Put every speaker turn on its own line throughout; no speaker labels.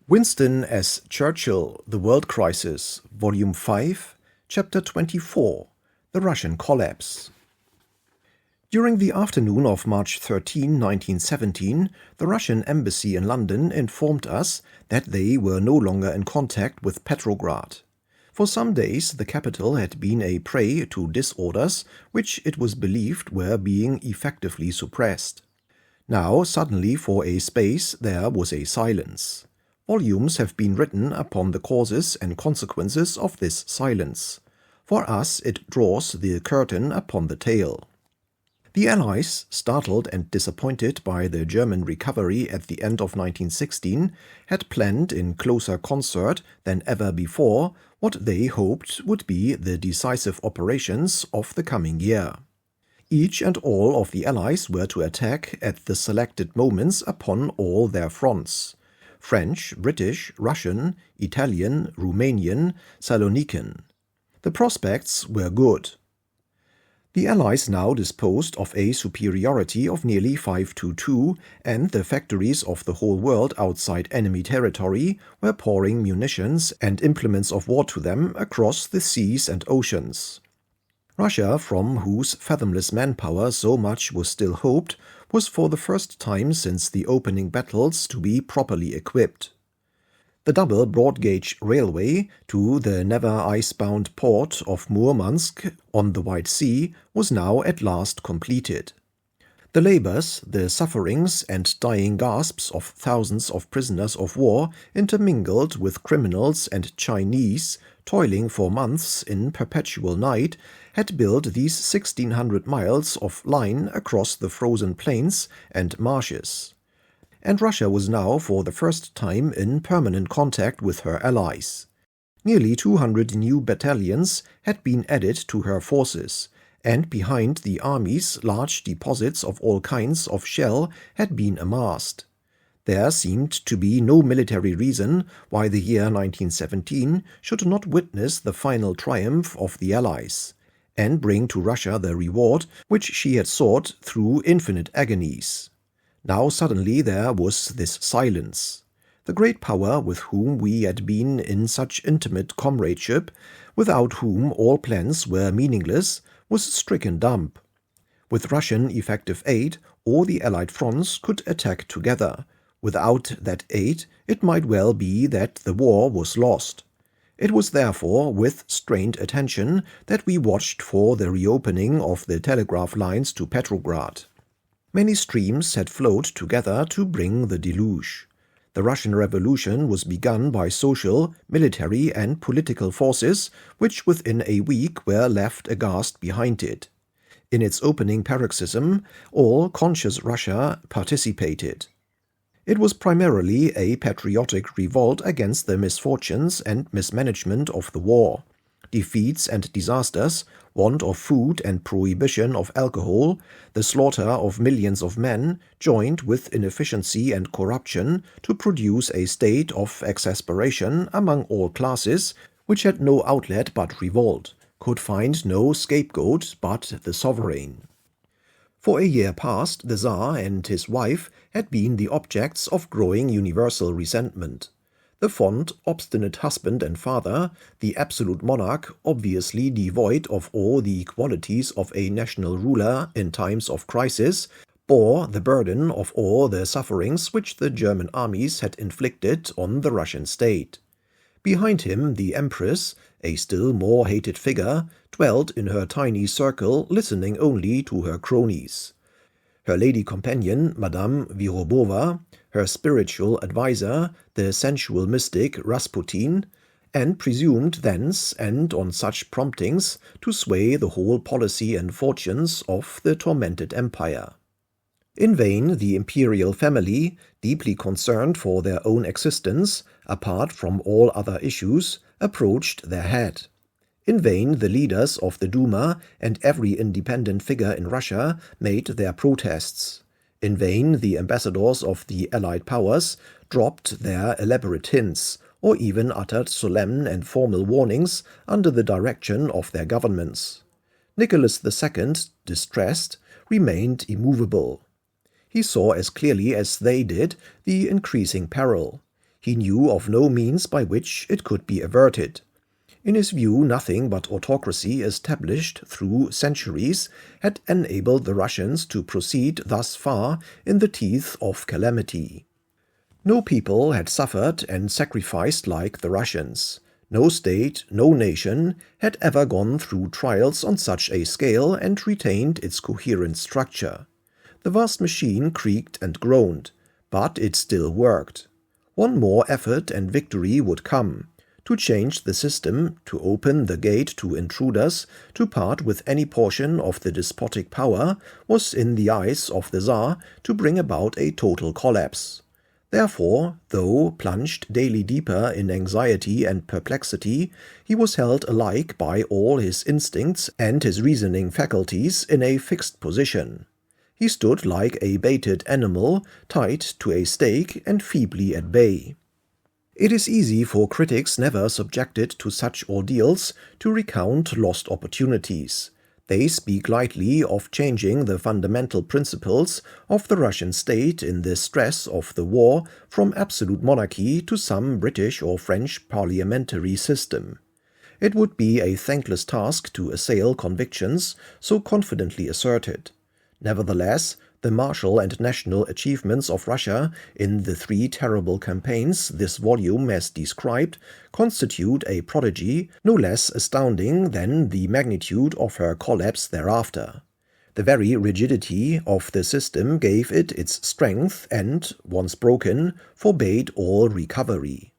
Winston as Churchill, The World Crisis, Volume 5, Chapter 24, The Russian Collapse. During the afternoon of March 13, 1917, the Russian embassy in London informed us that they were no longer in contact with Petrograd. For some days the capital had been a prey to disorders which it was believed were being effectively suppressed. Now, suddenly, for a space, there was a silence. Volumes have been written upon the causes and consequences of this silence. For us it draws the curtain upon the tale. The Allies, startled and disappointed by the German recovery at the end of 1916, had planned in closer concert than ever before what they hoped would be the decisive operations of the coming year. Each and all of the Allies were to attack at the selected moments upon all their fronts: French, British, Russian, Italian, Romanian, Salonican. The prospects were good. The Allies now disposed of a superiority of nearly 5-2, and the factories of the whole world outside enemy territory were pouring munitions and implements of war to them across the seas and oceans. Russia, from whose fathomless manpower so much was still hoped, was for the first time since the opening battles to be properly equipped. The double broad-gauge railway to the never ice-bound port of Murmansk on the White Sea was now at last completed. The labors, the sufferings and dying gasps of thousands of prisoners of war intermingled with criminals and Chinese, toiling for months in perpetual night, had built these 1,600 miles of line across the frozen plains and marshes. And Russia was now for the first time in permanent contact with her allies. Nearly 200 new battalions had been added to her forces, and behind the armies large deposits of all kinds of shell had been amassed. There seemed to be no military reason why the year 1917 should not witness the final triumph of the Allies, and bring to Russia the reward which she had sought through infinite agonies. Now suddenly there was this silence. The great power with whom we had been in such intimate comradeship, without whom all plans were meaningless, was stricken dumb. With Russian effective aid, all the Allied fronts could attack together. Without that aid, it might well be that the war was lost. It was therefore with strained attention that we watched for the reopening of the telegraph lines to Petrograd. Many streams had flowed together to bring the deluge. The Russian Revolution was begun by social, military, and political forces which within a week were left aghast behind it. In its opening paroxysm, all conscious Russia participated. It was primarily a patriotic revolt against the misfortunes and mismanagement of the war. Defeats and disasters, want of food and prohibition of alcohol, the slaughter of millions of men, joined with inefficiency and corruption to produce a state of exasperation among all classes, which had no outlet but revolt, could find no scapegoat but the sovereign. For a year past, the Tsar and his wife had been the objects of growing universal resentment. The fond, obstinate husband and father, the absolute monarch, obviously devoid of all the qualities of a national ruler in times of crisis, bore the burden of all the sufferings which the German armies had inflicted on the Russian state. Behind him the Empress, a still more hated figure, dwelt in her tiny circle, listening only to her cronies. Her lady companion, Madame Virobova, her spiritual adviser, the sensual mystic Rasputin, and presumed thence and on such promptings to sway the whole policy and fortunes of the tormented empire. In vain the imperial family, deeply concerned for their own existence, apart from all other issues, approached their head. In vain the leaders of the Duma and every independent figure in Russia made their protests. In vain the ambassadors of the Allied powers dropped their elaborate hints, or even uttered solemn and formal warnings under the direction of their governments. Nicholas II, distressed, remained immovable. He saw as clearly as they did the increasing peril. He knew of no means by which it could be averted. In his view, nothing but autocracy established through centuries had enabled the Russians to proceed thus far in the teeth of calamity. No people had suffered and sacrificed like the Russians. No state, no nation had ever gone through trials on such a scale and retained its coherent structure. The vast machine creaked and groaned, but it still worked. One more effort and victory would come. To change the system, to open the gate to intruders, to part with any portion of the despotic power, was in the eyes of the Tsar to bring about a total collapse. Therefore, though plunged daily deeper in anxiety and perplexity, he was held alike by all his instincts and his reasoning faculties in a fixed position. He stood like a baited animal, tied to a stake and feebly at bay. It is easy for critics never subjected to such ordeals to recount lost opportunities. They speak lightly of changing the fundamental principles of the Russian state in the stress of the war from absolute monarchy to some British or French parliamentary system. It would be a thankless task to assail convictions so confidently asserted. Nevertheless, the martial and national achievements of Russia in the 3 terrible campaigns this volume has described constitute a prodigy no less astounding than the magnitude of her collapse thereafter. The very rigidity of the system gave it its strength and, once broken, forbade all recovery.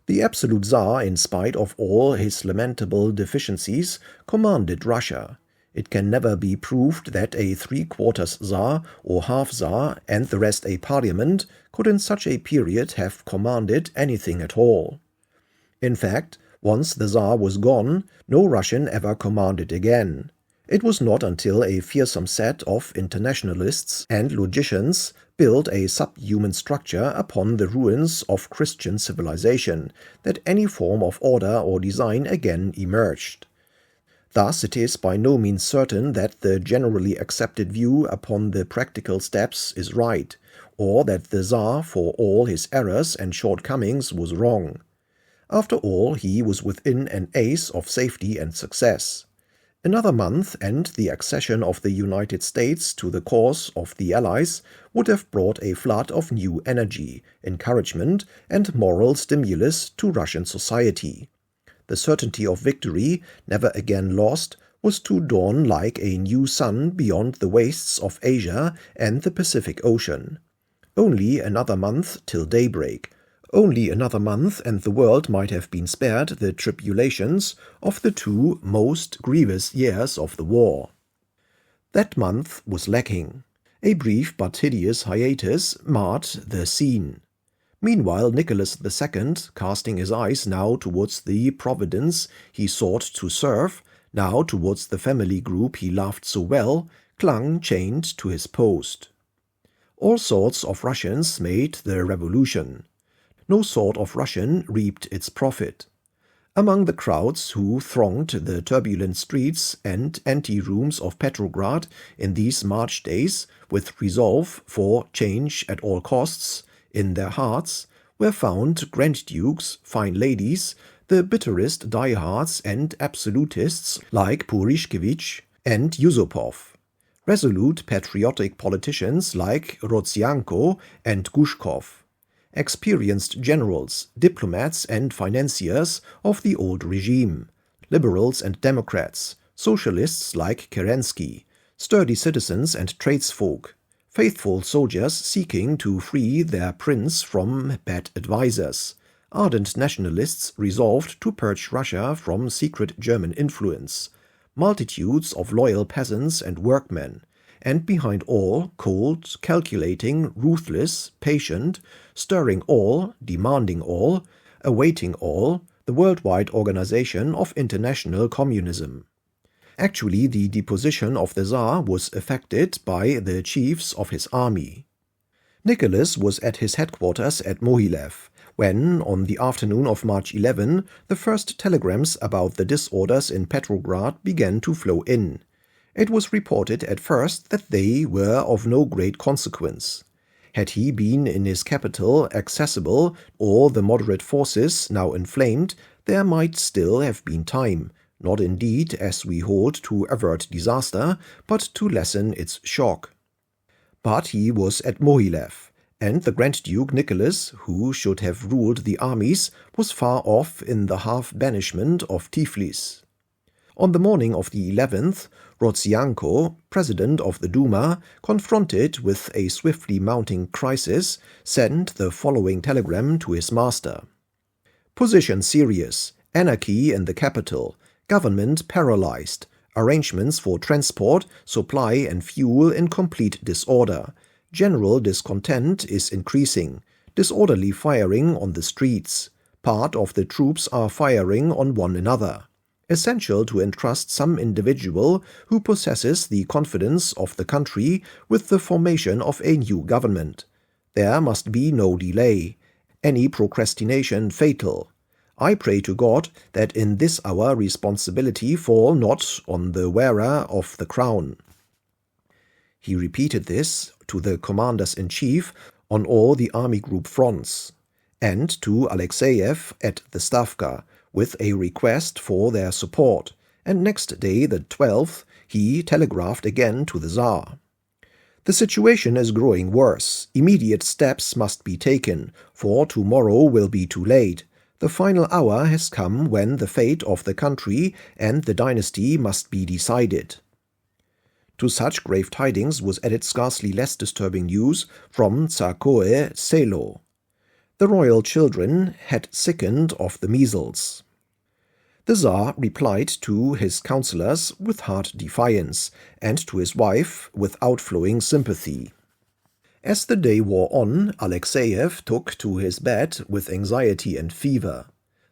The absolute Tsar, in spite of all his lamentable deficiencies, commanded Russia. It can never be proved that a 3/4 Tsar or half Tsar and the rest a parliament could in such a period have commanded anything at all. In fact, once the Tsar was gone, no Russian ever commanded again. It was not until a fearsome set of internationalists and logicians built a subhuman structure upon the ruins of Christian civilization that any form of order or design again emerged. Thus it is by no means certain that the generally accepted view upon the practical steps is right, or that the Tsar, for all his errors and shortcomings, was wrong. After all, he was within an ace of safety and success. Another month, and the accession of the United States to the cause of the Allies would have brought a flood of new energy, encouragement, and moral stimulus to Russian society. The certainty of victory, never again lost, was to dawn like a new sun beyond the wastes of Asia and the Pacific Ocean. Only another month till daybreak. Only another month, and the world might have been spared the tribulations of the 2 most grievous years of the war. That month was lacking. A brief but hideous hiatus marred the scene. Meanwhile, Nicholas II, casting his eyes now towards the providence he sought to serve, now towards the family group he loved so well, clung chained to his post. All sorts of Russians made the revolution. No sort of Russian reaped its profit. Among the crowds who thronged the turbulent streets and ante-rooms of Petrograd in these March days with resolve for change at all costs, in their hearts were found grand dukes, fine ladies, the bitterest diehards and absolutists like Purishkevich and Yusupov, resolute patriotic politicians like Rodzianko and Gushkov, experienced generals, diplomats and financiers of the old regime, liberals and Democrats, socialists like Kerensky, sturdy citizens and tradesfolk, faithful soldiers seeking to free their prince from bad advisers, ardent nationalists resolved to purge Russia from secret German influence, multitudes of loyal peasants and workmen, and behind all, cold, calculating, ruthless, patient, stirring all, demanding all, awaiting all, the worldwide organization of international communism. Actually, the deposition of the Tsar was effected by the chiefs of his army. Nicholas was at his headquarters at Mohilev, when, on the afternoon of March 11, the first telegrams about the disorders in Petrograd began to flow in. It was reported at first that they were of no great consequence. Had he been in his capital accessible, or the moderate forces now inflamed, there might still have been time, not indeed, as we hold, to avert disaster, but to lessen its shock. But he was at Mohilev, and the Grand Duke Nicholas, who should have ruled the armies, was far off in the half-banishment of Tiflis. On the morning of the 11th, Rodzianko, president of the Duma, confronted with a swiftly mounting crisis, sent the following telegram to his master. Position serious, anarchy in the capital, government paralyzed, arrangements for transport, supply and fuel in complete disorder. General discontent is increasing, disorderly firing on the streets. Part of the troops are firing on one another. Essential to entrust some individual who possesses the confidence of the country with the formation of a new government. There must be no delay. Any procrastination fatal. I pray to God that in this hour responsibility fall not on the wearer of the crown. He repeated this to the commanders-in-chief on all the army group fronts, and to Alexeyev at the Stavka, with a request for their support, and next day, the 12th, he telegraphed again to the Tsar. The situation is growing worse. Immediate steps must be taken, for tomorrow will be too late. The final hour has come when the fate of the country and the dynasty must be decided. To such grave tidings was added scarcely less disturbing news from Tsarskoye Selo. The royal children had sickened of the measles. The Tsar replied to his councillors with hard defiance, and to his wife with outflowing sympathy. As the day wore on, Alexeyev took to his bed with anxiety and fever.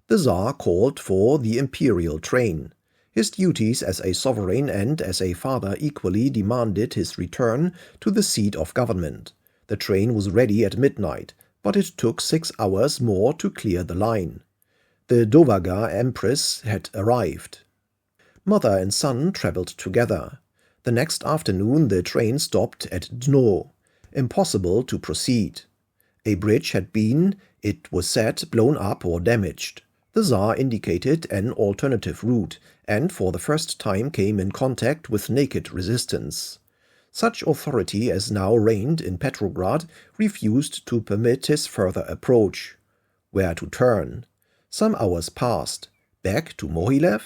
The Tsar called for the imperial train. His duties as a sovereign and as a father equally demanded his return to the seat of government. The train was ready at midnight, but it took 6 hours more to clear the line. The Dowager Empress had arrived. Mother and son travelled together. The next afternoon the train stopped at Dno. Impossible to proceed. A bridge had been, it was said, blown up or damaged. The Tsar indicated an alternative route, and for the first time came in contact with naked resistance. Such authority as now reigned in Petrograd refused to permit his further approach. Where to turn? Some hours passed. Back to Mohilev?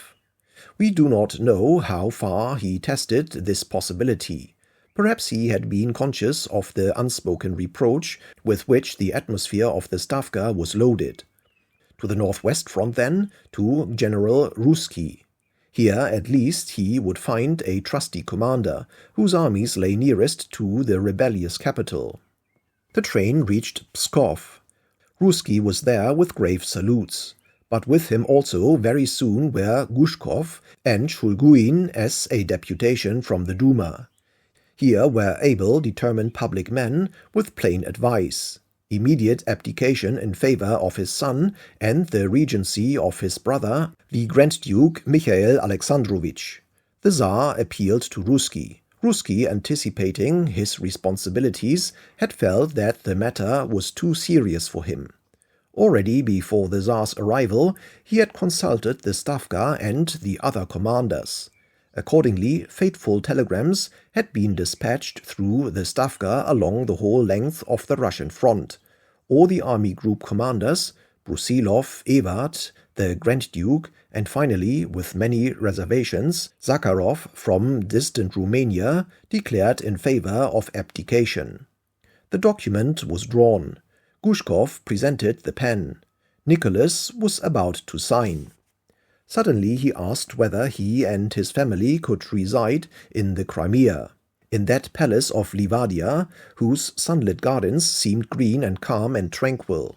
We do not know how far he tested this possibility. Perhaps he had been conscious of the unspoken reproach with which the atmosphere of the Stavka was loaded. To the northwest front, then, to General Ruzsky. Here, at least, he would find a trusty commander, whose armies lay nearest to the rebellious capital. The train reached Pskov. Ruzsky was there with grave salutes, but with him also very soon were Gushkov and Shulguin as a deputation from the Duma. Here were able, determined public men with plain advice. Immediate abdication in favor of his son and the regency of his brother, the Grand Duke Michael Alexandrovich. The Tsar appealed to Ruzsky. Ruzsky, anticipating his responsibilities, had felt that the matter was too serious for him. Already before the Tsar's arrival, he had consulted the Stavka and the other commanders. Accordingly, faithful telegrams had been dispatched through the Stavka along the whole length of the Russian front. All the army group commanders, Brusilov, Ewart, the Grand Duke, and finally, with many reservations, Zakharov from distant Romania, declared in favor of abdication. The document was drawn. Gushkov presented the pen. Nicholas was about to sign. Suddenly he asked whether he and his family could reside in the Crimea, in that palace of Livadia, whose sunlit gardens seemed green and calm and tranquil.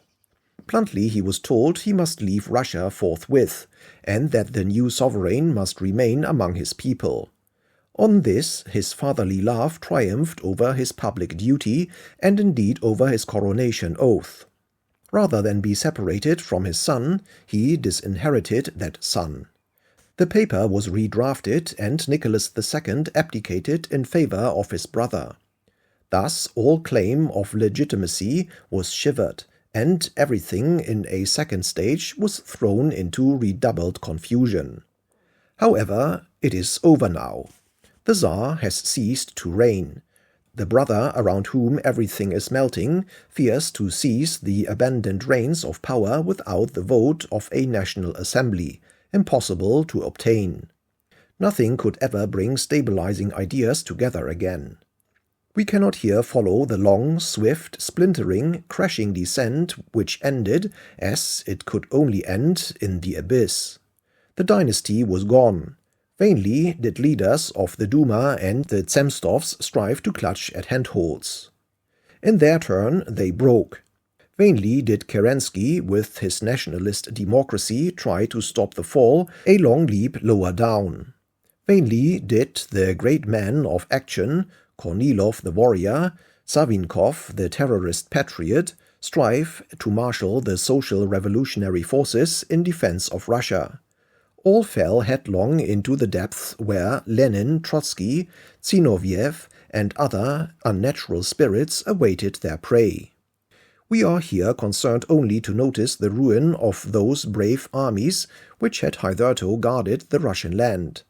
Bluntly he was told he must leave Russia forthwith, and that the new sovereign must remain among his people. On this his fatherly love triumphed over his public duty, and indeed over his coronation oath. Rather than be separated from his son, he disinherited that son. The paper was redrafted, and Nicholas II abdicated in favor of his brother. Thus all claim of legitimacy was shivered, and everything in a second stage was thrown into redoubled confusion. However, it is over now. The Tsar has ceased to reign. The brother around whom everything is melting fears to seize the abandoned reins of power without the vote of a National Assembly, impossible to obtain. Nothing could ever bring stabilizing ideas together again. We cannot here follow the long, swift, splintering, crashing descent which ended, as it could only end, in the abyss. The dynasty was gone. Vainly did leaders of the Duma and the Zemstvos strive to clutch at handholds. In their turn they broke. Vainly did Kerensky, with his nationalist democracy, try to stop the fall a long leap lower down. Vainly did the great men of action, Kornilov the warrior, Savinkov the terrorist patriot, strive to marshal the social revolutionary forces in defense of Russia. All fell headlong into the depths where Lenin, Trotsky, Zinoviev, and other unnatural spirits awaited their prey. We are here concerned only to notice the ruin of those brave armies which had hitherto guarded the Russian land.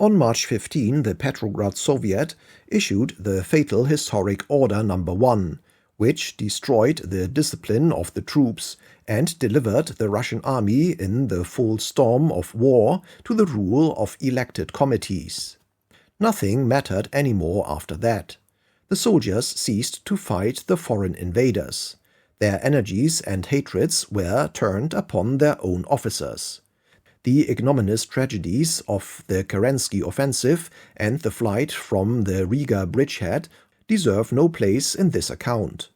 On March 15, the Petrograd Soviet issued the fatal historic Order No. 1, which destroyed the discipline of the troops and delivered the Russian army in the full storm of war to the rule of elected committees. Nothing mattered anymore after that. The soldiers ceased to fight the foreign invaders. Their energies and hatreds were turned upon their own officers. The ignominious tragedies of the Kerensky offensive and the flight from the Riga bridgehead deserve no place in this account.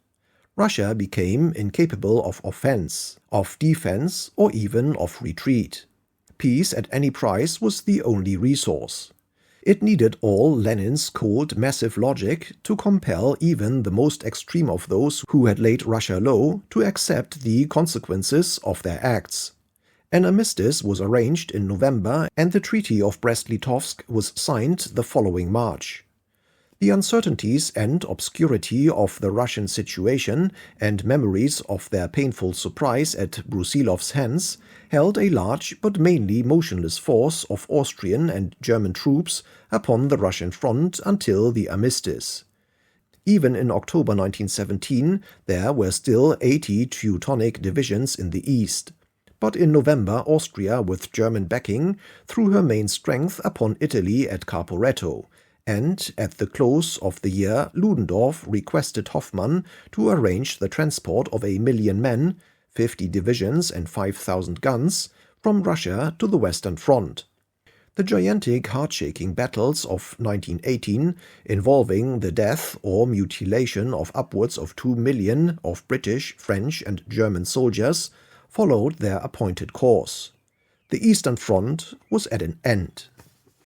Russia became incapable of offense, of defense, or even of retreat. Peace at any price was the only resource. It needed all Lenin's cold, massive logic to compel even the most extreme of those who had laid Russia low to accept the consequences of their acts. An armistice was arranged in November, and the Treaty of Brest-Litovsk was signed the following March. The uncertainties and obscurity of the Russian situation and memories of their painful surprise at Brusilov's hands held a large but mainly motionless force of Austrian and German troops upon the Russian front until the armistice. Even in October 1917 there were still 80 Teutonic divisions in the east. But in November Austria, with German backing, threw her main strength upon Italy at Caporetto, and at the close of the year Ludendorff requested Hoffmann to arrange the transport of 1,000,000 men, 50 divisions and 5,000 guns, from Russia to the Western Front. The gigantic, heart-shaking battles of 1918, involving the death or mutilation of upwards of 2 million of British, French and German soldiers, followed their appointed course. The Eastern Front was at an end.